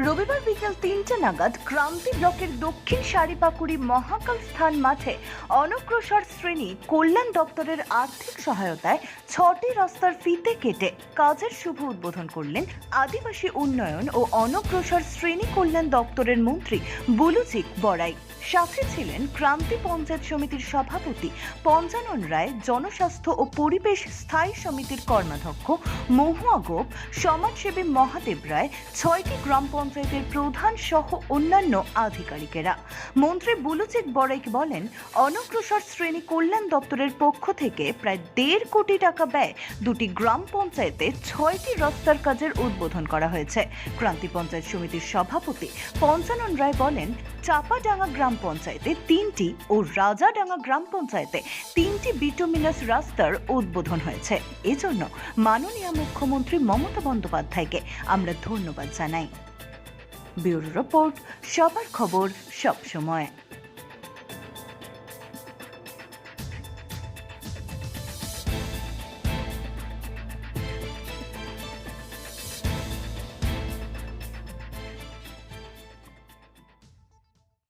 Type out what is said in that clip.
রবিবার বিকেল ৩টে নাগাদ ক্রান্তি ব্লকের দক্ষিণ সারিপাকুড়ি মহাকাল স্থান মাঠে অনগ্রসর শ্রেণী কল্যাণ দপ্তরের আর্থিক সহায়তায় ৬টি রাস্তার ফিতে কেটে কাজের শুভ উদ্বোধন করলেন আদিবাসী উন্নয়ন ও অনগ্রসর শ্রেণী কল্যাণ দপ্তরের মন্ত্রী বুলুচিক বড়াই। সাথে ছিলেন ক্রান্তি পঞ্চায়েত সমিতির সভাপতি পঞ্চানন রায়, জনস্বাস্থ্য ও পরিবেশ স্থায়ী সমিতির কর্মাধ্যক্ষ মহুয়া গোপ, সমাজসেবী মহাদেব রায়, ৬টি গ্রাম পঞ্চায়েতের প্রধান সহ অন্যান্য আধিকারিকেরা। মন্ত্রী বুলুচিক বড়াইক বলেন, অনগ্রসর শ্রেণী কল্যাণ দপ্তরের পক্ষ থেকে প্রায় ১.৫ কোটি টাকা ব্যয় ২টি গ্রাম পঞ্চায়েতে ৬টি রাস্তার কাজের উদ্বোধন করা হয়েছে। ক্রান্তি পঞ্চায়েত সমিতির সভাপতি পঞ্চানন রায় বলেন, চাপাডাঙ্গা গ্রাম পঞ্চায়েতে ৩টি ও রাজাডাঙ্গা গ্রাম পঞ্চায়েতে ৩টি বিটুমিনাস রাস্তার উদ্বোধন হয়েছে। এজন্য মাননীয় মুখ্যমন্ত্রী মমতা বন্দ্যোপাধ্যায়কে আমরা ধন্যবাদ জানাই। ব্যুরো রিপোর্ট, সবার খবর, সব সময়।